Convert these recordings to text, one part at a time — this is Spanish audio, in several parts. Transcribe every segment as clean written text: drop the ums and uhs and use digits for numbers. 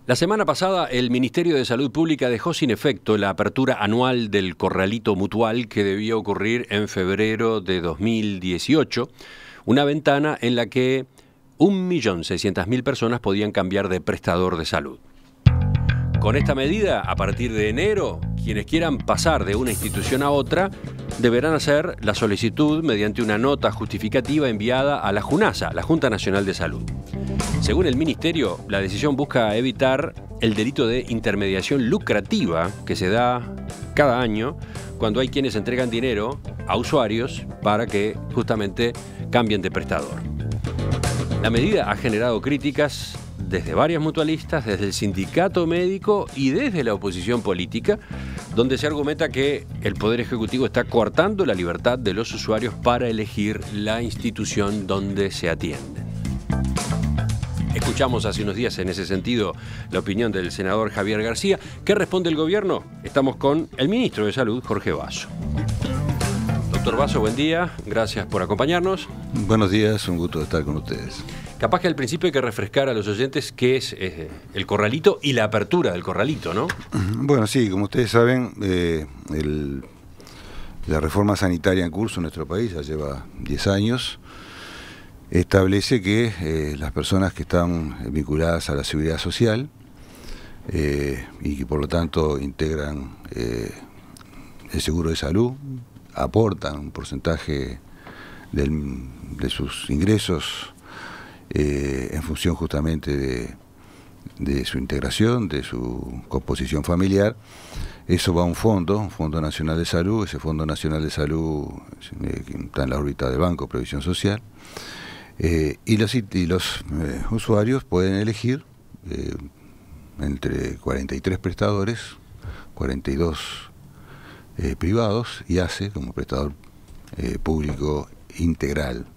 La semana pasada, el Ministerio de Salud Pública dejó sin efecto la apertura anual del corralito mutual que debía ocurrir en febrero de 2018, una ventana en la que 1.600.000 personas podían cambiar de prestador de salud. Con esta medida, a partir de enero, quienes quieran pasar de una institución a otra deberán hacer la solicitud mediante una nota justificativa enviada a la JUNASA, la Junta Nacional de Salud. Según el Ministerio, la decisión busca evitar el delito de intermediación lucrativa que se da cada año cuando hay quienes entregan dinero a usuarios para que justamente cambien de prestador. La medida ha generado críticas desde varias mutualistas, desde el sindicato médico y desde la oposición política, donde se argumenta que el Poder Ejecutivo está coartando la libertad de los usuarios para elegir la institución donde se atienden. Escuchamos hace unos días en ese sentido la opinión del senador Javier García. ¿Qué responde el gobierno? Estamos con el ministro de Salud, Jorge Basso. Doctor Basso, buen día. Gracias por acompañarnos. Buenos días, un gusto estar con ustedes. Capaz que al principio hay que refrescar a los oyentes qué es el corralito y la apertura del corralito, ¿no? Bueno, sí, como ustedes saben, la reforma sanitaria en curso en nuestro país ya lleva 10 años. Establece que las personas que están vinculadas a la seguridad social y que por lo tanto integran el seguro de salud, aportan un porcentaje de sus ingresos en función justamente de su integración, de su composición familiar. Eso va a un Fondo Nacional de Salud. Ese Fondo Nacional de Salud está en la órbita del Banco de Previsión Social. Y los usuarios pueden elegir entre 43 prestadores, 42 privados y ACE como prestador público integral.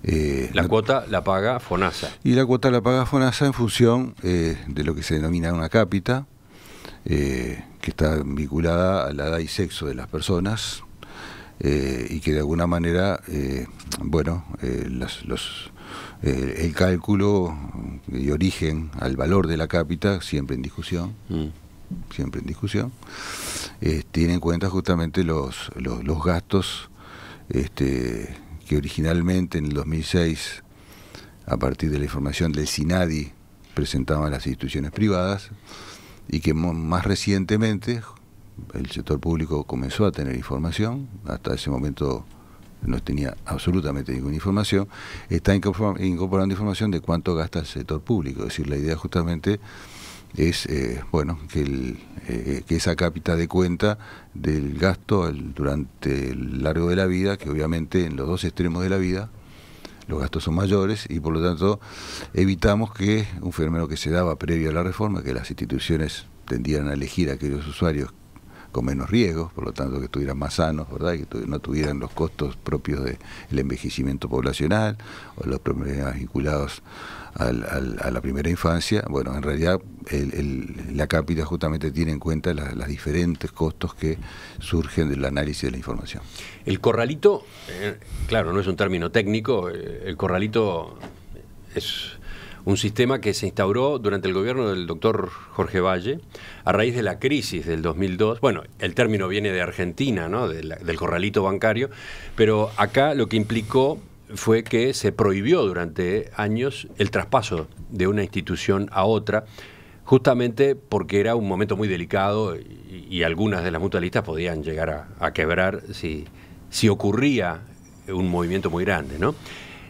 La cuota la paga FONASA. Y la cuota la paga FONASA en función de lo que se denomina una cápita, que está vinculada a la edad y sexo de las personas, y que de alguna manera, el cálculo y origen al valor de la cápita, siempre en discusión, tiene en cuenta justamente los gastos que originalmente en el 2006, a partir de la información del SINADI, presentaban las instituciones privadas, y que más recientemente el sector público comenzó a tener información. Hasta ese momento no tenía absolutamente ninguna información. Está incorporando información de cuánto gasta el sector público. Es decir, la idea justamente es que esa cápita dé cuenta del gasto durante el largo de la vida, que obviamente en los dos extremos de la vida los gastos son mayores, y por lo tanto evitamos que un fenómeno que se daba previo a la reforma, que las instituciones tendieran a elegir a aquellos usuarios con menos riesgos, por lo tanto que estuvieran más sanos, ¿verdad? Y que no tuvieran los costos propios del envejecimiento poblacional o los problemas vinculados a la primera infancia. Bueno, en realidad la cápita justamente tiene en cuenta los diferentes costos que surgen del análisis de la información. El corralito, claro, no es un término técnico, el corralito es un sistema que se instauró durante el gobierno del doctor Jorge Valle a raíz de la crisis del 2002. Bueno, el término viene de Argentina, ¿no? Del corralito bancario, pero acá lo que implicó fue que se prohibió durante años el traspaso de una institución a otra, justamente porque era un momento muy delicado y algunas de las mutualistas podían llegar a quebrar si ocurría un movimiento muy grande, ¿no?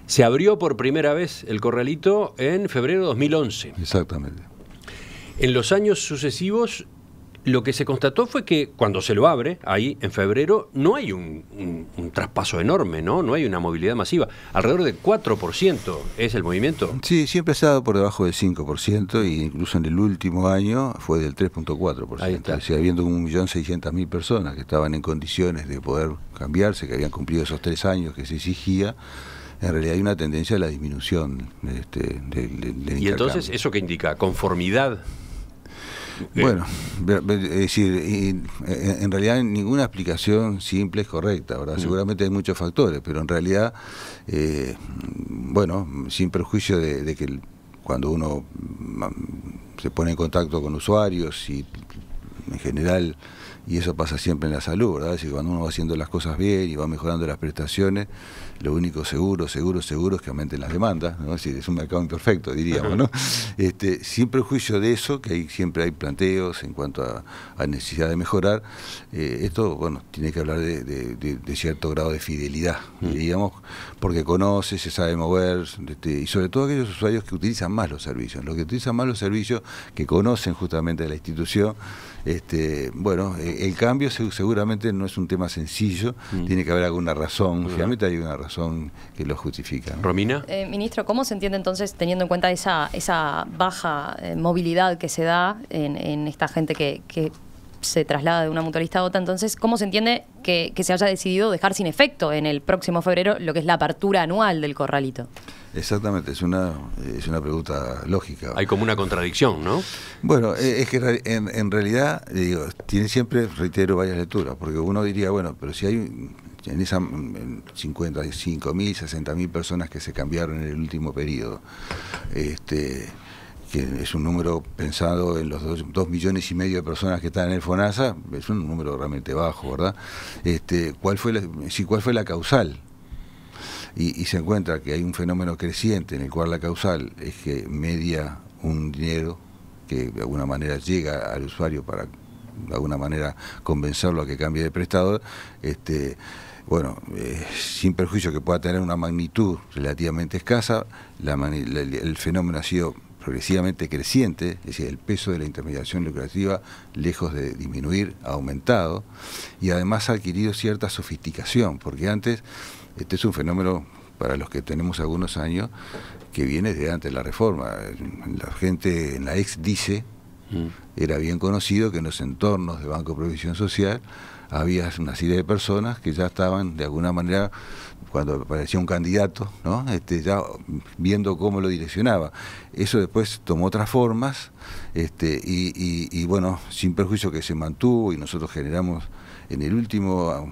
Se abrió por primera vez el corralito en febrero de 2011. Exactamente. En los años sucesivos, lo que se constató fue que cuando se lo abre, ahí en febrero, no hay un traspaso enorme, ¿no? No hay una movilidad masiva. Alrededor de 4% es el movimiento. Sí, siempre ha estado por debajo del 5%, e incluso en el último año fue del 3.4%. Ahí está. O sea, habiendo 1.600.000 personas que estaban en condiciones de poder cambiarse, que habían cumplido esos 3 años que se exigía, en realidad hay una tendencia a la disminución del intercambio. ¿Y entonces eso qué indica? ¿Conformidad? Bueno, es decir, en realidad ninguna explicación simple es correcta, ¿verdad? Seguramente hay muchos factores, pero en realidad, sin perjuicio de que cuando uno se pone en contacto con usuarios y en general, y eso pasa siempre en la salud, ¿verdad? Es decir, cuando uno va haciendo las cosas bien y va mejorando las prestaciones, lo único seguro es que aumenten las demandas, ¿no? Es decir, es un mercado imperfecto, diríamos, ¿no? Sin perjuicio de eso, que siempre hay planteos en cuanto a necesidad de mejorar, esto, bueno, tiene que hablar de cierto grado de fidelidad, diríamos, porque conoce, se sabe mover, y sobre todo aquellos usuarios que utilizan más los servicios, los que utilizan más los servicios, que conocen justamente la institución. Bueno, el cambio seguramente no es un tema sencillo, tiene que haber alguna razón, finalmente hay una razón que lo justifica, ¿no? ¿Romina? Ministro, ¿cómo se entiende entonces, teniendo en cuenta esa baja movilidad que se da en esta gente que se traslada de una mutualista a otra? Entonces, ¿cómo se entiende que se haya decidido dejar sin efecto en el próximo febrero lo que es la apertura anual del corralito? Exactamente, es una pregunta lógica. Hay como una contradicción, ¿no? Bueno, es que en realidad, digo, tiene siempre, reitero, varias lecturas, porque uno diría, bueno, pero si hay en 55.000, 60.000 personas que se cambiaron en el último periodo, que es un número pensado en los 2,5 millones de personas que están en el FONASA, es un número realmente bajo, ¿verdad? ¿Cuál fue la causal? Y se encuentra que hay un fenómeno creciente en el cual la causal es que media un dinero que de alguna manera llega al usuario para de alguna manera convencerlo a que cambie de prestador, bueno, sin perjuicio que pueda tener una magnitud relativamente escasa, el fenómeno ha sido progresivamente creciente, es decir, el peso de la intermediación lucrativa, lejos de disminuir, ha aumentado, y además ha adquirido cierta sofisticación, porque antes, este es un fenómeno para los que tenemos algunos años, que viene desde antes de la reforma. La gente en la ex DICE era bien conocido que en los entornos de Banco de Previsión Social había una serie de personas que ya estaban de alguna manera, cuando aparecía un candidato, ¿no? Ya viendo cómo lo direccionaba. Eso después tomó otras formas, y bueno, sin perjuicio que se mantuvo, y nosotros generamos en el último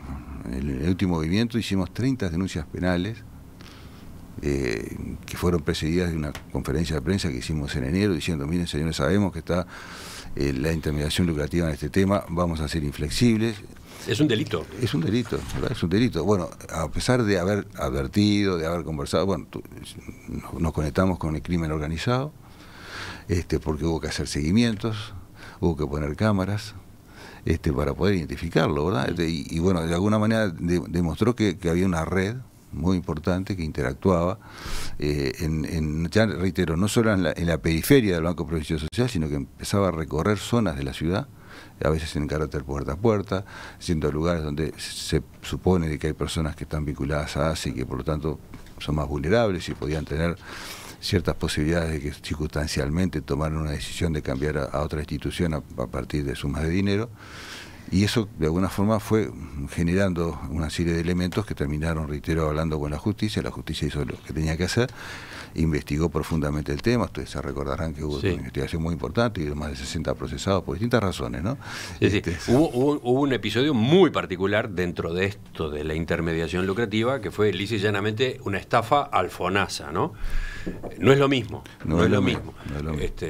movimiento hicimos 30 denuncias penales, que fueron precedidas de una conferencia de prensa que hicimos en enero diciendo, miren señores, sabemos que está la intermediación lucrativa en este tema, vamos a ser inflexibles. Es un delito. Es un delito, ¿verdad? Es un delito. Bueno, a pesar de haber advertido, de haber conversado, bueno, nos conectamos con el crimen organizado, porque hubo que hacer seguimientos, hubo que poner cámaras, para poder identificarlo, ¿verdad? Y bueno, de alguna manera demostró que había una red muy importante que interactuaba, ya reitero, no solo en la periferia del Banco de Previsión Social, sino que empezaba a recorrer zonas de la ciudad, a veces en carácter puerta a puerta, siendo lugares donde se supone de que hay personas que están vinculadas a ASI y que por lo tanto son más vulnerables y podían tener ciertas posibilidades de que circunstancialmente tomaran una decisión de cambiar a otra institución a partir de sumas de dinero. Y eso de alguna forma fue generando una serie de elementos que terminaron, reitero, hablando con la justicia hizo lo que tenía que hacer, investigó profundamente el tema, ustedes se recordarán que hubo una investigación muy importante y más de 60 procesados por distintas razones, ¿no? Hubo un episodio muy particular dentro de esto de la intermediación lucrativa que fue lisa y llanamente una estafa al FONASA, ¿no? No es lo mismo, no es lo mismo.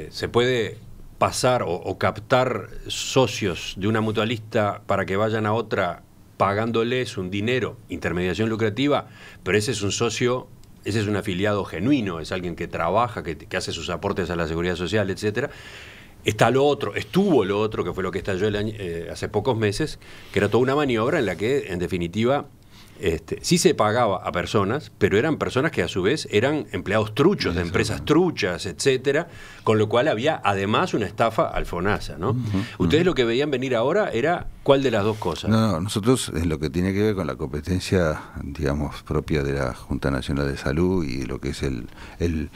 Se puede pasar o captar socios de una mutualista para que vayan a otra pagándoles un dinero, intermediación lucrativa, pero ese es un socio, ese es un afiliado genuino, es alguien que trabaja, que hace sus aportes a la seguridad social, etcétera. Está lo otro, estuvo lo otro, que fue lo que estalló hace pocos meses, que era toda una maniobra en la que, en definitiva, sí se pagaba a personas, pero eran personas que a su vez eran empleados truchos de empresas truchas, etcétera, con lo cual había además una estafa al FONASA, ¿no? Ustedes lo que veían venir ahora era ¿cuál de las dos cosas? No, nosotros en lo que tiene que ver con la competencia, digamos, propia de la Junta Nacional de Salud y lo que es el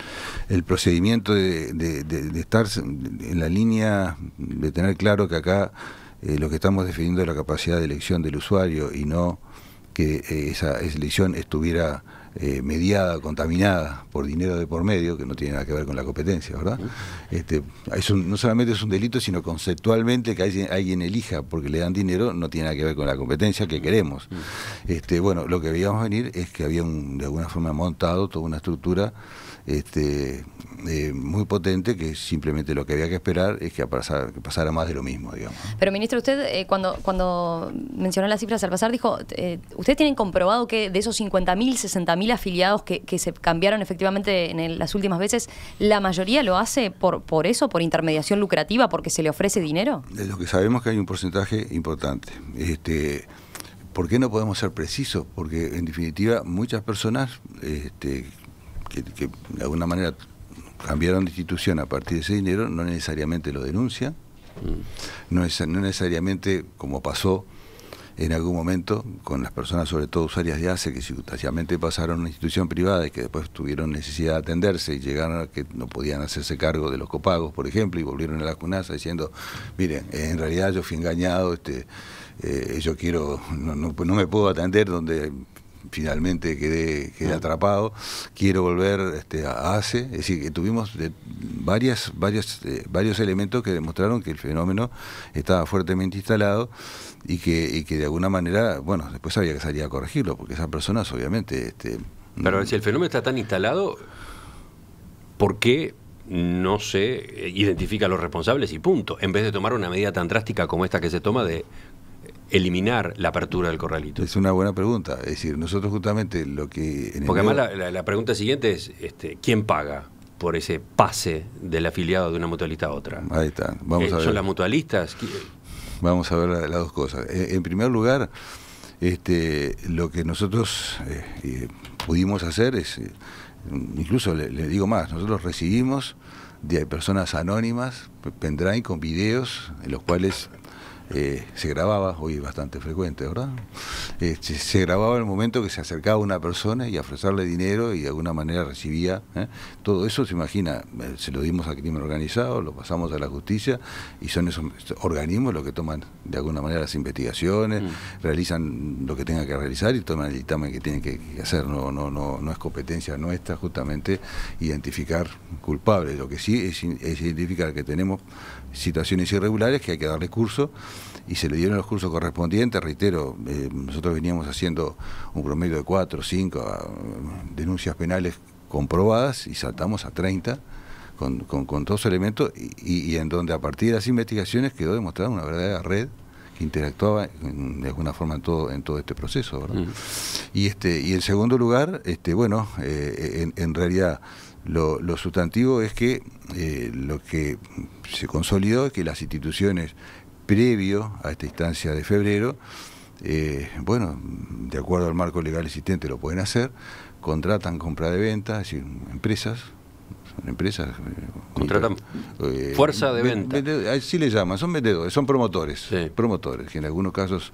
procedimiento de estar en la línea de tener claro que acá lo que estamos definiendo es la capacidad de elección del usuario y no que esa elección estuviera mediada, contaminada por dinero de por medio, que no tiene nada que ver con la competencia, ¿verdad? No solamente es un delito, sino conceptualmente que alguien elija porque le dan dinero, no tiene nada que ver con la competencia que queremos. Bueno, lo que veíamos venir es que había de alguna forma montado toda una estructura muy potente, que simplemente lo que había que esperar es que pasara más de lo mismo, digamos. Pero, ministro, usted cuando mencionó las cifras al pasar, dijo, ¿ustedes tienen comprobado que de esos 50.000, 60.000 afiliados que se cambiaron efectivamente en las últimas veces, la mayoría lo hace por eso, por intermediación lucrativa, porque se le ofrece dinero? De lo que sabemos que hay un porcentaje importante. ¿Por qué no podemos ser precisos? Porque, en definitiva, muchas personas que de alguna manera cambiaron de institución a partir de ese dinero, no necesariamente lo denuncian, no necesariamente, como pasó en algún momento con las personas, sobre todo usuarias de ACE, que simultáneamente pasaron a una institución privada y que después tuvieron necesidad de atenderse y llegaron a que no podían hacerse cargo de los copagos, por ejemplo, y volvieron a la CUNASA diciendo, miren, en realidad yo fui engañado, yo quiero, no me puedo atender donde finalmente quedé atrapado, quiero volver a ACE. Es decir, que tuvimos varios elementos que demostraron que el fenómeno estaba fuertemente instalado y que de alguna manera, bueno, después había que salir a corregirlo, porque esas personas obviamente... Pero si el fenómeno está tan instalado, ¿por qué no se identifica a los responsables y punto? En vez de tomar una medida tan drástica como esta que se toma de eliminar la apertura del corralito. Es una buena pregunta. Es decir, nosotros justamente lo que... Porque además la pregunta siguiente es, ¿quién paga por ese pase del afiliado de una mutualista a otra? Ahí está. Vamos a ver. ¿Son las mutualistas? Vamos a ver las dos cosas. En primer lugar, lo que nosotros pudimos hacer es, incluso le digo más, nosotros recibimos de personas anónimas pendrive con videos en los cuales se grababa, hoy es bastante frecuente, ¿verdad? Se grababa el momento que se acercaba una persona y a ofrecerle dinero y de alguna manera recibía, todo eso, se imagina, se lo dimos al crimen organizado, lo pasamos a la justicia y son esos organismos los que toman de alguna manera las investigaciones, realizan lo que tengan que realizar y toman el dictamen que tienen que hacer. No es competencia nuestra justamente identificar culpables, lo que sí es identificar que tenemos situaciones irregulares que hay que darle curso y se le dieron los cursos correspondientes. Reitero, nosotros veníamos haciendo un promedio de 4 o 5 denuncias penales comprobadas y saltamos a 30 con todos los elementos y en donde a partir de las investigaciones quedó demostrada una verdadera red que interactuaba de alguna forma en todo este proceso, ¿verdad? Y en segundo lugar, en realidad lo sustantivo es que lo que se consolidó es que las instituciones previo a esta instancia de febrero, de acuerdo al marco legal existente lo pueden hacer, contratan compra de venta, es decir, son empresas... Contratan fuerza de venta. Así le llaman, son vendedores, son promotores, sí. Promotores, que en algunos casos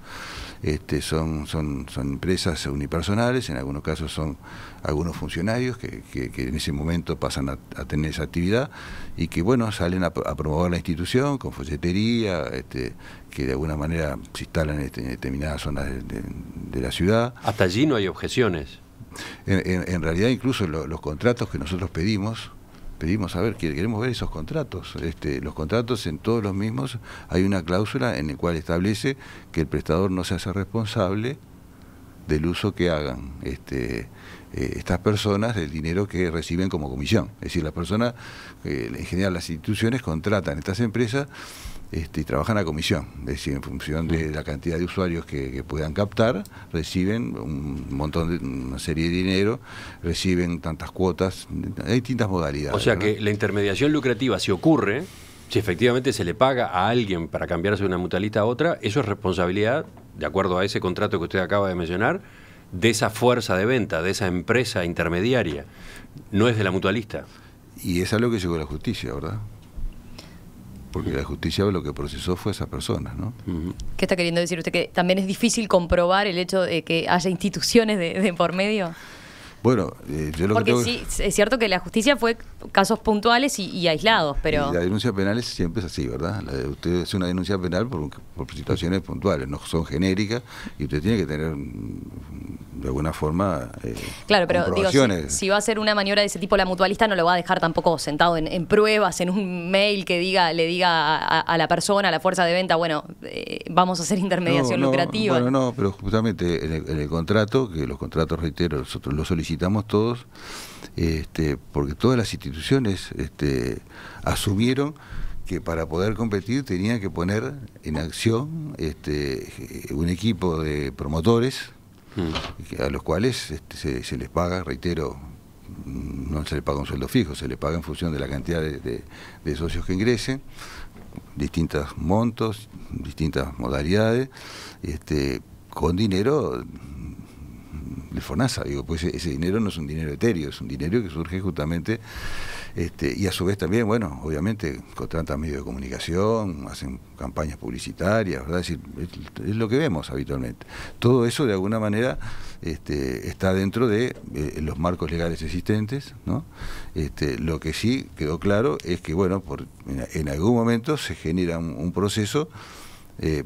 son empresas unipersonales, en algunos casos son algunos funcionarios que en ese momento pasan a tener esa actividad y que salen a promover la institución con folletería, que de alguna manera se instalan en determinadas zonas de la ciudad. Hasta allí no hay objeciones. En realidad incluso los contratos que nosotros pedimos, a ver, queremos ver esos contratos. Los contratos en todos los mismos hay una cláusula en la cual establece que el prestador no se hace responsable del uso que hagan estas personas del dinero que reciben como comisión. Es decir, las personas, en general las instituciones contratan estas empresas y trabajan a comisión, es decir, en función de la cantidad de usuarios que puedan captar, reciben una serie de dinero, reciben tantas cuotas, hay distintas modalidades. O sea, ¿verdad? que la intermediación lucrativa, si ocurre, si efectivamente se le paga a alguien para cambiarse de una mutualista a otra, eso es responsabilidad, de acuerdo a ese contrato que usted acaba de mencionar, de esa fuerza de venta, de esa empresa intermediaria, no es de la mutualista. Y es algo que llegó a la justicia, ¿verdad? Porque la justicia lo que procesó fue a esas personas, ¿no? ¿Qué está queriendo decir usted? ¿Que también es difícil comprobar el hecho de que haya instituciones de por medio? Bueno, yo lo Porque que tengo... sí, es cierto que la justicia fue casos puntuales y aislados, pero... Y la denuncia penal siempre es así, ¿verdad? Usted hace una denuncia penal por situaciones puntuales, no son genéricas, y usted tiene que tener, de alguna forma, claro, pero digo, comprobaciones. si va a hacer una maniobra de ese tipo, la mutualista no lo va a dejar tampoco sentado en pruebas, en un mail que le diga a la persona, a la fuerza de venta, vamos a hacer intermediación lucrativa. Bueno, no, pero justamente en el contrato, que los contratos, reitero, nosotros lo solicitamos felicitamos todos, porque todas las instituciones asumieron que para poder competir tenían que poner en acción un equipo de promotores a los cuales se les paga, reitero, no se les paga un sueldo fijo, se les paga en función de la cantidad de socios que ingresen, distintos montos, distintas modalidades, con dinero de FONASA. Digo, pues ese dinero no es un dinero etéreo, es un dinero que surge justamente, y a su vez también, bueno, obviamente contratan medios de comunicación, hacen campañas publicitarias, ¿verdad? Es decir, es lo que vemos habitualmente. Todo eso de alguna manera está dentro de los marcos legales existentes, ¿no? Lo que sí quedó claro es que, bueno, en algún momento se genera un proceso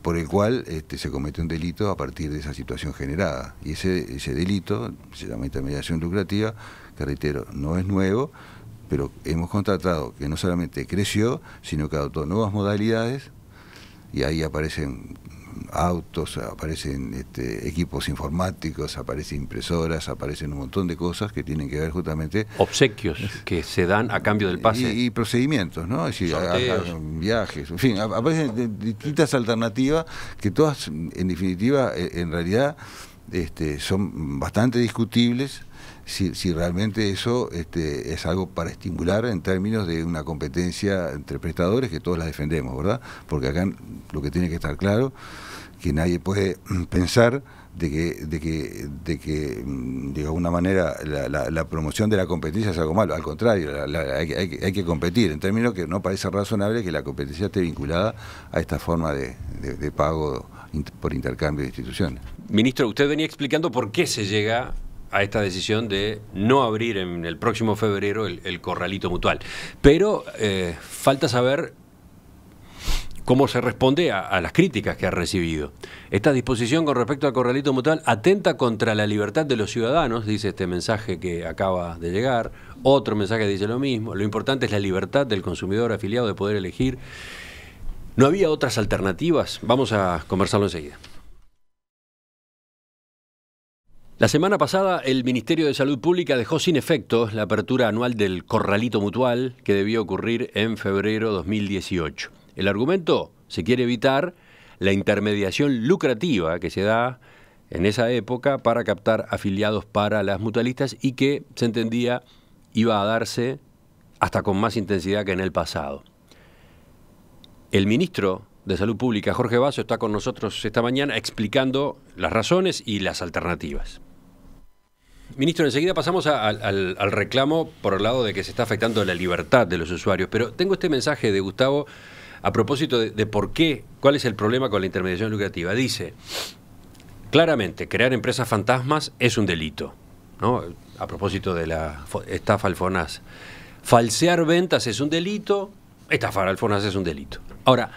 por el cual se comete un delito a partir de esa situación generada. Y ese delito se llama intermediación lucrativa, que reitero, no es nuevo, pero hemos constatado que no solamente creció, sino que adoptó nuevas modalidades, y ahí aparecen autos, aparecen equipos informáticos, aparecen impresoras, aparecen un montón de cosas que tienen que ver justamente... Obsequios que se dan a cambio del pase. Y procedimientos, ¿no? Es decir, viajes, en fin, aparecen distintas alternativas que todas, en definitiva, en realidad son bastante discutibles si realmente eso es algo para estimular en términos de una competencia entre prestadores, que todos la defendemos, ¿verdad? Porque acá lo que tiene que estar claro, que nadie puede pensar de que de alguna manera la promoción de la competencia es algo malo. Al contrario, hay que competir, en términos que no parece razonable que la competencia esté vinculada a esta forma de pago por intercambio de instituciones. Ministro, usted venía explicando por qué se llega a esta decisión de no abrir en el próximo febrero el corralito mutual. Pero falta saber cómo se responde a las críticas que ha recibido. Esta disposición con respecto al corralito mutual atenta contra la libertad de los ciudadanos, dice este mensaje que acaba de llegar. Otro mensaje dice lo mismo. Lo importante es la libertad del consumidor afiliado de poder elegir. ¿No había otras alternativas? Vamos a conversarlo enseguida. La semana pasada, el Ministerio de Salud Pública dejó sin efecto la apertura anual del corralito mutual que debía ocurrir en febrero de 2018. El argumento: se quiere evitar la intermediación lucrativa que se da en esa época para captar afiliados para las mutualistas y que, se entendía, iba a darse hasta con más intensidad que en el pasado. El ministro de Salud Pública, Jorge Basso, está con nosotros esta mañana explicando las razones y las alternativas. Ministro, enseguida pasamos al reclamo por el lado de que se está afectando la libertad de los usuarios, pero tengo este mensaje de Gustavo a propósito de por qué, cuál es el problema con la intermediación lucrativa. Dice, claramente, crear empresas fantasmas es un delito, ¿no? A propósito de la estafa al FONASA. Falsear ventas es un delito, estafar al FONASA es un delito. Ahora,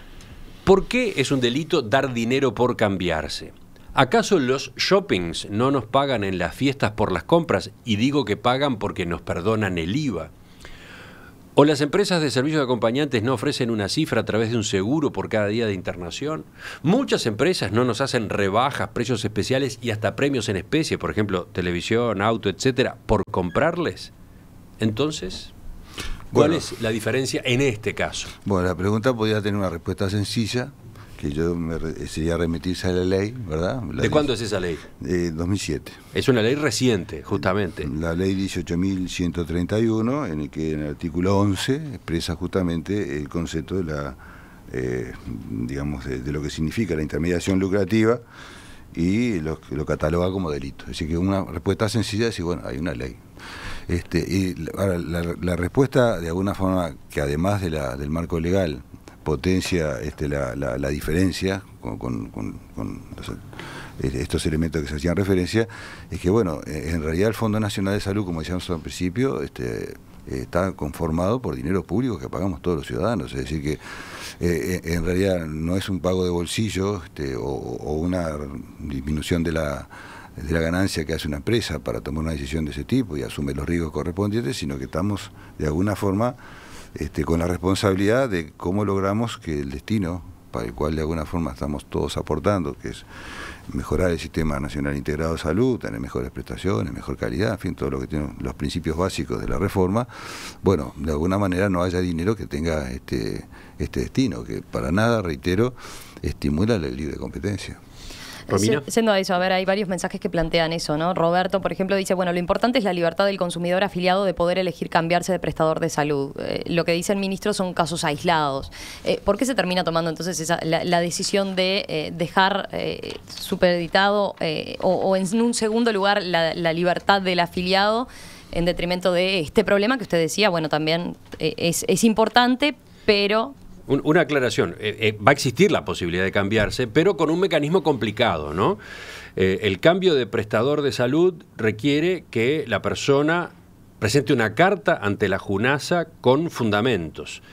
¿por qué es un delito dar dinero por cambiarse? ¿Acaso los shoppings no nos pagan en las fiestas por las compras? Y digo que pagan porque nos perdonan el IVA. ¿O las empresas de servicios de acompañantes no ofrecen una cifra a través de un seguro por cada día de internación? Muchas empresas no nos hacen rebajas, precios especiales y hasta premios en especie, por ejemplo, televisión, auto, etcétera, por comprarles. Entonces, ¿cuál es la diferencia en este caso? Bueno, la pregunta podría tener una respuesta sencilla, que sería remitirse a la ley, ¿verdad? ¿De cuándo es esa ley? 2007. Es una ley reciente, justamente. La ley 18.131, en el que en el artículo 11 expresa justamente el concepto de la, digamos, de lo que significa la intermediación lucrativa y lo cataloga como delito. Es decir, que una respuesta sencilla es decir, bueno, hay una ley. Ahora, la respuesta, de alguna forma, que además del marco legal potencia la diferencia con estos elementos que se hacían referencia, es que, bueno, en realidad el Fondo Nacional de Salud, como decíamos al principio, está conformado por dinero público que pagamos todos los ciudadanos. Es decir, que en realidad no es un pago de bolsillo o una disminución de la ganancia que hace una empresa para tomar una decisión de ese tipo y asume los riesgos correspondientes, sino que estamos de alguna forma con la responsabilidad de cómo logramos que el destino para el cual de alguna forma estamos todos aportando, que es mejorar el Sistema Nacional Integrado de Salud, tener mejores prestaciones, mejor calidad, en fin, todo lo que tienen los principios básicos de la reforma, bueno, de alguna manera no haya dinero que tenga este destino, que para nada, reitero, estimula la libre competencia. Romina. Siendo a eso, a ver, hay varios mensajes que plantean eso, ¿no? Roberto, por ejemplo, dice, bueno, lo importante es la libertad del consumidor afiliado de poder elegir cambiarse de prestador de salud. Lo que dice el ministro son casos aislados. ¿Por qué se termina tomando entonces la decisión de dejar supeditado o en un segundo lugar la libertad del afiliado en detrimento de este problema que usted decía? Bueno, también es importante, pero... Una aclaración, va a existir la posibilidad de cambiarse, pero con un mecanismo complicado, ¿no? El cambio de prestador de salud requiere que la persona presente una carta ante la JUNASA con fundamentos.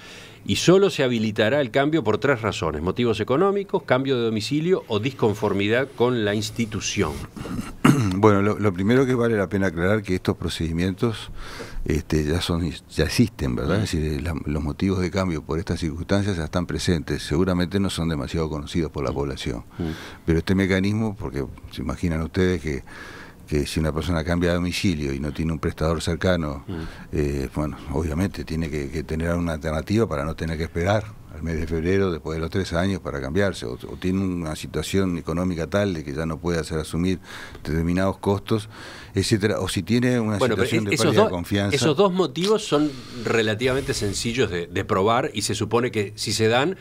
Y solo se habilitará el cambio por 3 razones: motivos económicos, cambio de domicilio o disconformidad con la institución. Bueno, lo primero que vale la pena aclarar que estos procedimientos ya existen, ¿verdad? Es decir, los motivos de cambio por estas circunstancias ya están presentes. Seguramente no son demasiado conocidos por la población. Pero este mecanismo, porque se imaginan ustedes que si una persona cambia de domicilio y no tiene un prestador cercano, bueno, obviamente tiene que tener una alternativa para no tener que esperar al mes de febrero, después de los 3 años, para cambiarse, o tiene una situación económica tal de que ya no puede hacer asumir determinados costos, etcétera, o si tiene una situación de pérdida de confianza. Esos 2 motivos son relativamente sencillos de probar, y se supone que si se dan,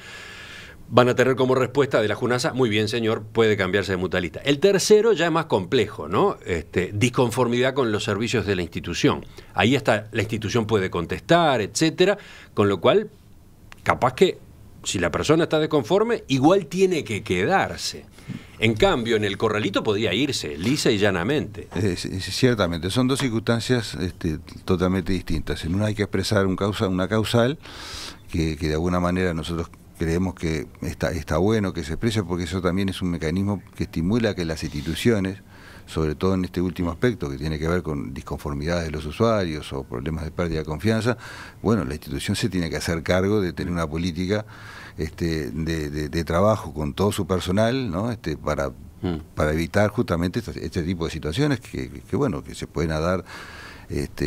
van a tener como respuesta de la JUNASA: muy bien, señor, puede cambiarse de mutualista. El tercero ya es más complejo, ¿no? Disconformidad con los servicios de la institución. Ahí está, la institución puede contestar, etcétera, con lo cual, capaz que si la persona está desconforme, igual tiene que quedarse. En cambio, en el corralito podía irse, lisa y llanamente. Ciertamente, son 2 circunstancias totalmente distintas. En una hay que expresar una causal que de alguna manera nosotros creemos que está bueno que se exprese, porque eso también es un mecanismo que estimula que las instituciones, sobre todo en este último aspecto que tiene que ver con disconformidades de los usuarios o problemas de pérdida de confianza, bueno, la institución se tiene que hacer cargo de tener una política de trabajo con todo su personal, ¿no? Para evitar justamente este tipo de situaciones que se pueden dar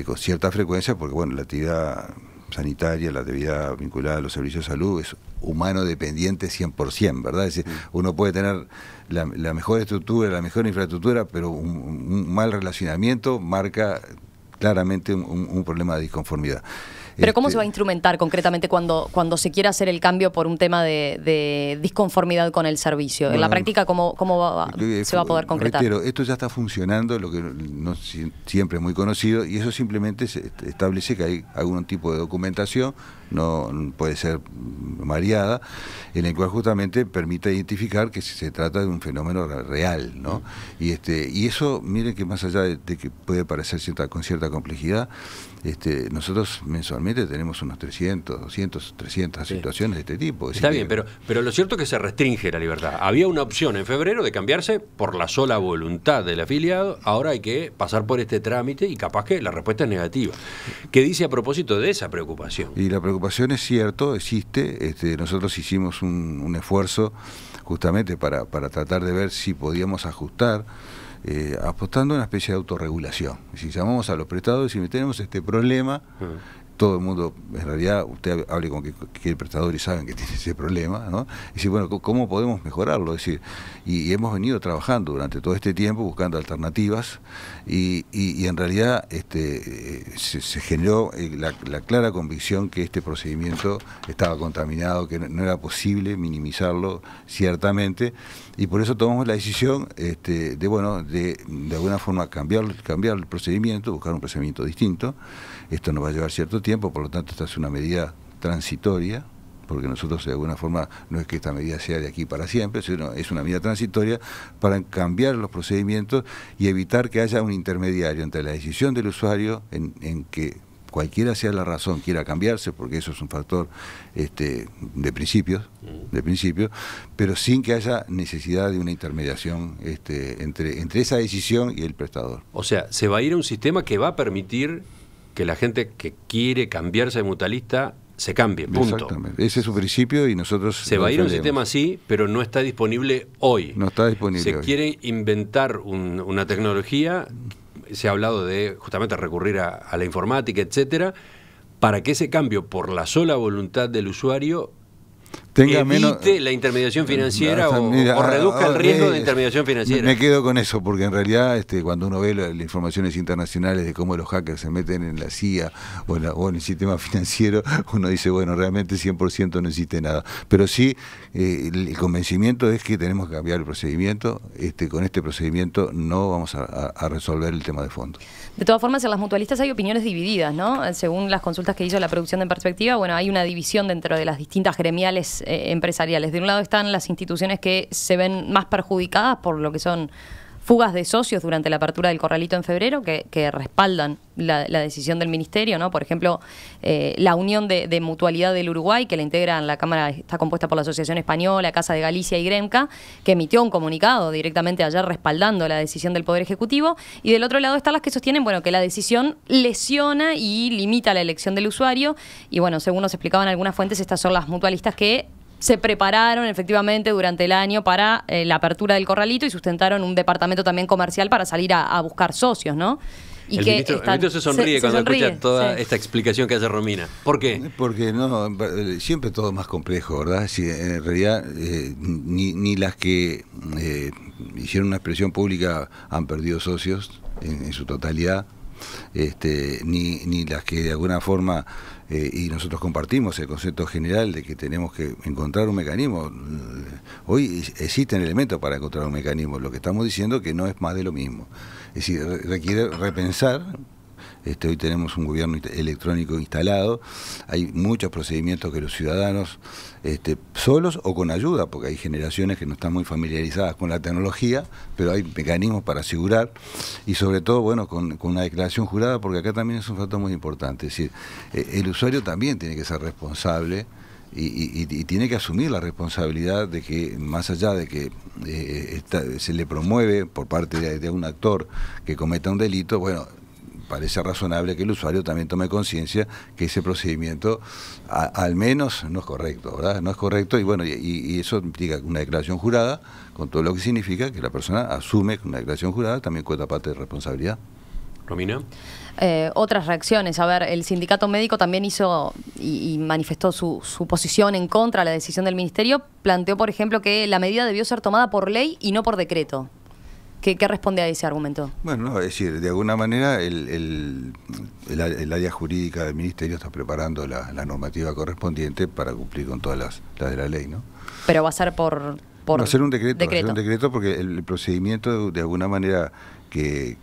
con cierta frecuencia, porque bueno, la actividad sanitaria, la actividad vinculada a los servicios de salud es humano dependiente 100%, ¿verdad? Es decir, uno puede tener la mejor estructura, la mejor infraestructura, pero un mal relacionamiento marca claramente un problema de disconformidad. Pero ¿cómo se va a instrumentar concretamente cuando se quiera hacer el cambio por un tema de disconformidad con el servicio? En la práctica, ¿cómo se va a poder concretar? Reitero, esto ya está funcionando, lo que no siempre es muy conocido, y eso simplemente se establece que hay algún tipo de documentación, no puede ser variada, en el cual justamente permite identificar que se trata de un fenómeno real, ¿no? Y eso, miren que más allá de que puede parecer con cierta complejidad, nosotros mensualmente tenemos unos 300, 200, 300 situaciones de este tipo. Está bien, pero lo cierto es que se restringe la libertad. Había una opción en febrero de cambiarse por la sola voluntad del afiliado, ahora hay que pasar por este trámite y capaz que la respuesta es negativa. ¿Qué dice a propósito de esa preocupación? Y la preocupación es cierto, existe. Nosotros hicimos un esfuerzo justamente para tratar de ver si podíamos ajustar, apostando a una especie de autorregulación. Si llamamos a los prestadores y si tenemos este problema, todo el mundo, en realidad, usted hable con cualquier prestador y saben que tiene ese problema, ¿no? Y decir, bueno, ¿cómo podemos mejorarlo? Es decir, y hemos venido trabajando durante todo este tiempo buscando alternativas y en realidad se generó la clara convicción que este procedimiento estaba contaminado, que no era posible minimizarlo ciertamente, y por eso tomamos la decisión de alguna forma cambiar el procedimiento, buscar un procedimiento distinto. Esto nos va a llevar cierto tiempo, por lo tanto esta es una medida transitoria, porque nosotros de alguna forma no es que esta medida sea de aquí para siempre, sino es una medida transitoria para cambiar los procedimientos y evitar que haya un intermediario entre la decisión del usuario en que cualquiera sea la razón quiera cambiarse, porque eso es un factor de principio, pero sin que haya necesidad de una intermediación entre esa decisión y el prestador. O sea, se va a ir a un sistema que va a permitir que la gente que quiere cambiarse de mutualista se cambie, punto. Exactamente. Ese es su principio y nosotros... Se va a ir a un sistema así, pero no está disponible hoy. No está disponible Se hoy. quiere inventar una tecnología, se ha hablado de justamente recurrir a la informática, etcétera, para que ese cambio por la sola voluntad del usuario evite la intermediación financiera o reduzca el riesgo de intermediación financiera. Me quedo con eso, porque en realidad cuando uno ve las informaciones internacionales de cómo los hackers se meten en la CIA o en el sistema financiero, uno dice, bueno, realmente 100% no existe nada. Pero sí, el convencimiento es que tenemos que cambiar el procedimiento. Con este procedimiento no vamos a resolver el tema de fondo. De todas formas, en las mutualistas hay opiniones divididas, ¿no? Según las consultas que hizo la producción de En Perspectiva, bueno, hay una división dentro de las distintas gremiales empresariales. De un lado están las instituciones que se ven más perjudicadas por lo que son fugas de socios durante la apertura del corralito en febrero, que respaldan la decisión del ministerio, ¿no? Por ejemplo, la Unión de Mutualidad del Uruguay, que la integran la Cámara, está compuesta por la Asociación Española, Casa de Galicia y Gremca, que emitió un comunicado directamente ayer respaldando la decisión del Poder Ejecutivo. Y del otro lado están las que sostienen, bueno, que la decisión lesiona y limita la elección del usuario. Y bueno, según nos explicaban algunas fuentes, estas son las mutualistas que se prepararon efectivamente durante el año para la apertura del corralito y sustentaron un departamento también comercial para salir a buscar socios, ¿no? Y el ministro se sonríe cuando escucha toda esta explicación que hace Romina. ¿Por qué? Porque no, siempre todo es más complejo, ¿verdad? Si en realidad ni las que hicieron una expresión pública han perdido socios en su totalidad, ni las que de alguna forma, y nosotros compartimos el concepto general de que tenemos que encontrar un mecanismo. Hoy existen elementos para encontrar un mecanismo. Lo que estamos diciendo que no es más de lo mismo. Es decir, requiere repensar. Hoy tenemos un gobierno electrónico instalado, hay muchos procedimientos que los ciudadanos, solos o con ayuda, porque hay generaciones que no están muy familiarizadas con la tecnología, pero hay mecanismos para asegurar, y sobre todo, bueno, con una declaración jurada, porque acá también es un factor muy importante. Es decir, el usuario también tiene que ser responsable y tiene que asumir la responsabilidad de que, más allá de que se le promueve por parte de un actor que cometa un delito, bueno, parece razonable que el usuario también tome conciencia que ese procedimiento al menos no es correcto, ¿verdad? No es correcto, y bueno, y eso implica una declaración jurada, con todo lo que significa que la persona asume que una declaración jurada también cuenta parte de responsabilidad. Romina. Otras reacciones. A ver, el sindicato médico también hizo y manifestó su posición en contra de la decisión del ministerio. Planteó, por ejemplo, que la medida debió ser tomada por ley y no por decreto. ¿Qué responde a ese argumento? Bueno, no, es decir, de alguna manera el área jurídica del Ministerio está preparando la normativa correspondiente para cumplir con todas las de la ley, ¿no? Pero va a ser por va a ser un decreto. Va a ser un decreto porque el procedimiento de alguna manera que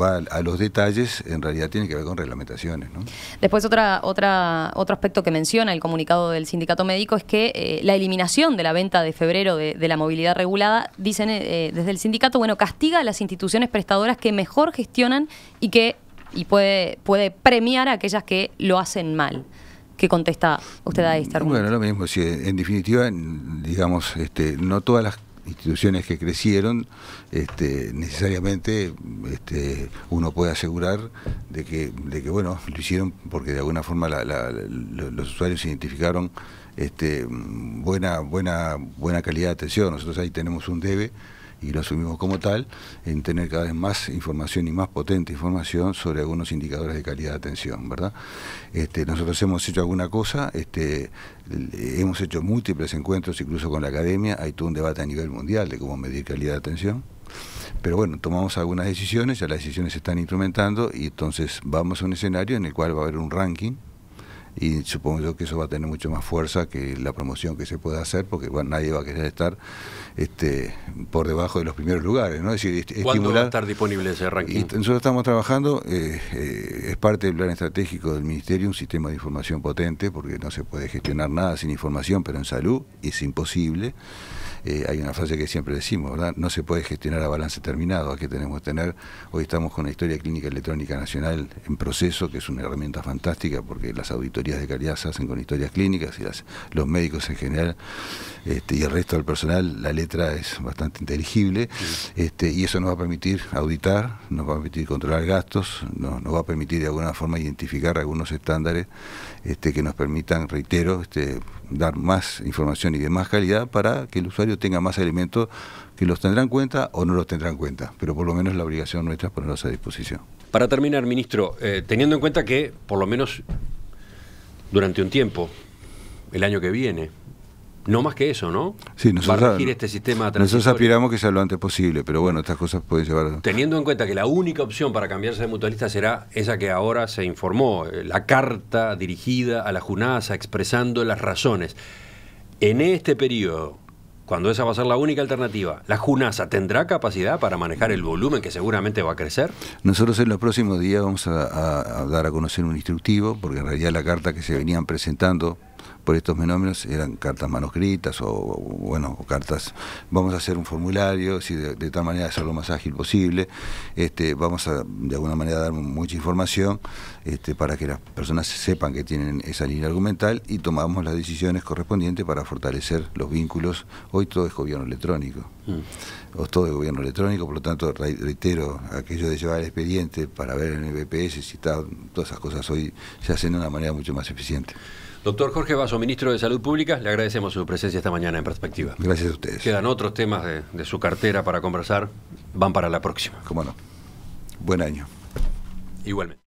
va a los detalles en realidad tiene que ver con reglamentaciones, ¿no? Después otro aspecto que menciona el comunicado del sindicato médico es que la eliminación de la venta de febrero de la movilidad regulada, dicen desde el sindicato, bueno, castiga a las instituciones prestadoras que mejor gestionan y puede premiar a aquellas que lo hacen mal. ¿Qué contesta usted a este argumento? Bueno, lo mismo, si en definitiva, digamos, no todas las instituciones que crecieron, necesariamente uno puede asegurar de que bueno, lo hicieron porque de alguna forma los usuarios identificaron buena calidad de atención. Nosotros ahí tenemos un debe y lo asumimos como tal, en tener cada vez más información y más potente información sobre algunos indicadores de calidad de atención, ¿verdad? Nosotros hemos hecho alguna cosa, hemos hecho múltiples encuentros incluso con la academia, hay todo un debate a nivel mundial de cómo medir calidad de atención, pero bueno, tomamos algunas decisiones, ya las decisiones se están instrumentando y entonces vamos a un escenario en el cual va a haber un ranking, y supongo yo que eso va a tener mucho más fuerza que la promoción que se pueda hacer, porque bueno, nadie va a querer estar por debajo de los primeros lugares, ¿no? Es decir, ¿cuándo va a estar disponible ese ranking? Y nosotros estamos trabajando, es parte del plan estratégico del Ministerio, un sistema de información potente, porque no se puede gestionar nada sin información, pero en salud es imposible. Hay una frase que siempre decimos, ¿verdad? No se puede gestionar a balance terminado, aquí tenemos que tener, hoy estamos con la Historia Clínica Electrónica Nacional en proceso, que es una herramienta fantástica, porque las auditorías auditorías de calidad se hacen con historias clínicas y los médicos en general y el resto del personal, la letra es bastante inteligible, y eso nos va a permitir auditar, nos va a permitir controlar gastos, nos va a permitir de alguna forma identificar algunos estándares que nos permitan, reitero, dar más información y de más calidad para que el usuario tenga más elementos que los tendrá en cuenta o no los tendrá en cuenta, pero por lo menos la obligación nuestra es ponerlos a disposición. Para terminar, ministro, teniendo en cuenta que por lo menos durante un tiempo, el año que viene, no más que eso, ¿no? Sí, va a regir este sistema transitorio. Nosotros aspiramos que sea lo antes posible, pero bueno, estas cosas pueden llevar... Teniendo en cuenta que la única opción para cambiarse de mutualista será esa que ahora se informó, la carta dirigida a la JUNASA expresando las razones. En este periodo, cuando esa va a ser la única alternativa, ¿la JUNASA tendrá capacidad para manejar el volumen que seguramente va a crecer? Nosotros en los próximos días vamos a dar a conocer un instructivo, porque en realidad la carta que se venían presentando por estos fenómenos eran cartas manuscritas o cartas. Vamos a hacer un formulario de tal manera de hacerlo lo más ágil posible. Vamos a de alguna manera dar mucha información para que las personas sepan que tienen esa línea argumental y tomamos las decisiones correspondientes para fortalecer los vínculos. Hoy todo es gobierno electrónico. Todo es gobierno electrónico, por lo tanto reitero, aquello de llevar el expediente para ver en el BPS si está, todas esas cosas hoy se hacen de una manera mucho más eficiente. Doctor Jorge Basso, ministro de Salud Pública, le agradecemos su presencia esta mañana en Perspectiva. Gracias a ustedes. Quedan otros temas de su cartera para conversar, van para la próxima. Cómo no. Buen año. Igualmente.